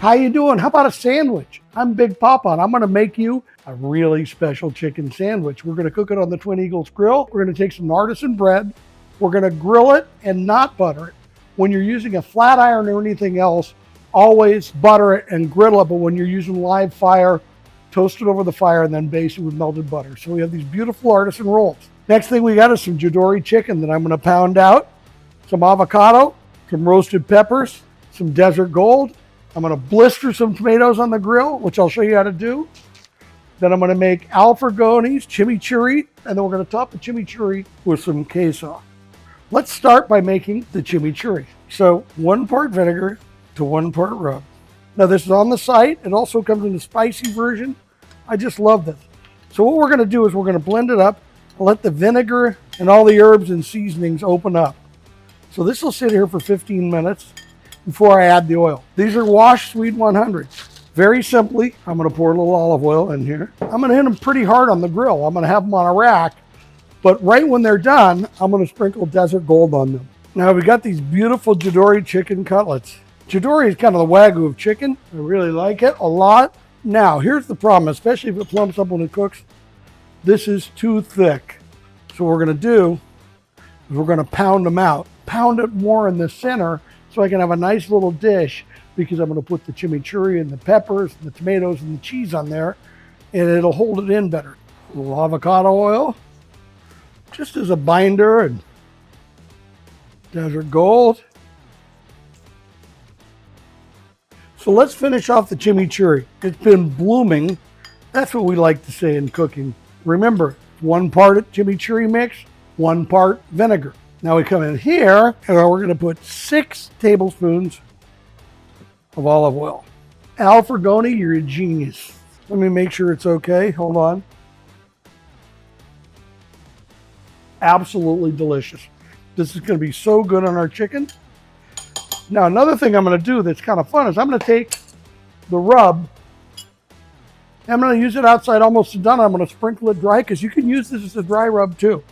How you doing? How about a sandwich? I'm Big Poppa, and I'm gonna make you a really special chicken sandwich. We're gonna cook it on the Twin Eagles grill. We're gonna take some artisan bread. We're gonna grill it and not butter it. When you're using a flat iron or anything else, always butter it and grill it, but when you're using live fire, toast it over the fire and then baste it with melted butter. So we have these beautiful artisan rolls. Next thing we got is some Chimichurri chicken that I'm gonna pound out, some avocado, some roasted peppers, some desert gold. I'm gonna blister some tomatoes on the grill, which I'll show you how to do. Then I'm gonna make Frugoni's chimichurri, and then we're gonna top the chimichurri with some queso. Let's start by making the chimichurri. So 1 part vinegar to 1 part rub. Now this is on the site. It also comes in the spicy version. I just love this. So what we're gonna do is we're gonna blend it up and let the vinegar and all the herbs and seasonings open up. So this will sit here for 15 minutes before I add the oil. These are washed sweet 100s. Very simply, I'm gonna pour a little olive oil in here. I'm gonna hit them pretty hard on the grill. I'm gonna have them on a rack, but right when they're done, I'm gonna sprinkle desert gold on them. Now we got these beautiful Chimichurri chicken cutlets. Chimichurri is kind of the Wagyu of chicken. I really like it a lot. Now, here's the problem, especially if it plumps up when it cooks. This is too thick. So what we're gonna do is we're gonna pound them out. Pound it more in the center so I can have a nice little dish, because I'm gonna put the chimichurri and the peppers and the tomatoes and the cheese on there, and it'll hold it in better. A little avocado oil, just as a binder, and desert gold. So let's finish off the chimichurri. It's been blooming. That's what we like to say in cooking. Remember, 1 part chimichurri mix, 1 part vinegar. Now we come in here and we're gonna put 6 tablespoons of olive oil. Frugoni, you're a genius. Let me make sure it's okay, hold on. Absolutely delicious. This is gonna be so good on our chicken. Now another thing I'm gonna do that's kind of fun is I'm gonna take the rub, I'm gonna use it outside almost done. I'm gonna sprinkle it dry, because you can use this as a dry rub too.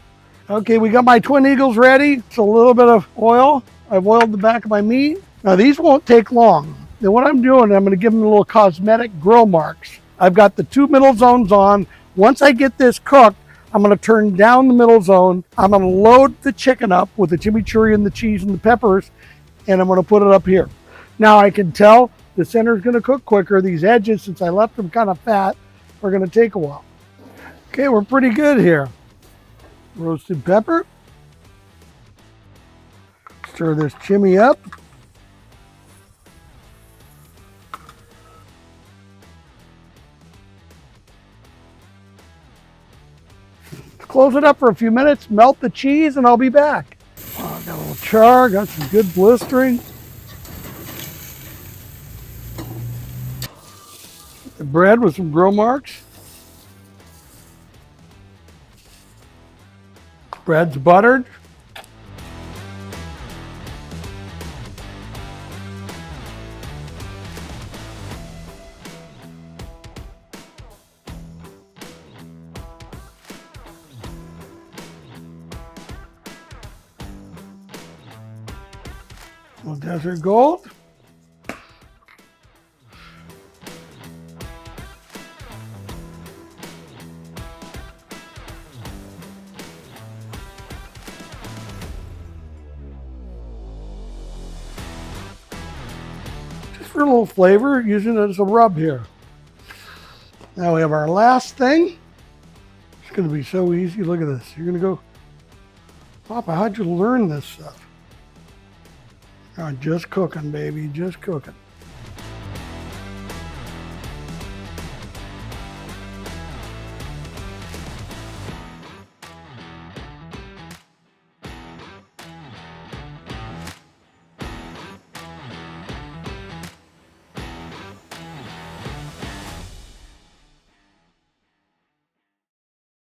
Okay, we got my Twin Eagles ready. It's a little bit of oil. I've oiled the back of my meat. Now these won't take long. Then what I'm doing, I'm gonna give them a little cosmetic grill marks. I've got the 2 middle zones on. Once I get this cooked, I'm gonna turn down the middle zone. I'm gonna load the chicken up with the chimichurri and the cheese and the peppers, and I'm gonna put it up here. Now I can tell the center is gonna cook quicker. These edges, since I left them kind of fat, are gonna take a while. Okay, we're pretty good here. Roasted pepper. Stir this chimmy up. Close it up for a few minutes, melt the cheese, and I'll be back. Oh, got a little char, got some good blistering. The bread with some grill marks. Bread's buttered. A little desert gold. For a little flavor, using it as a rub here. Now we have our last thing. It's gonna be so easy. Look at this. You're gonna go, Papa, how'd you learn this stuff? Oh, just cooking, baby, just cooking.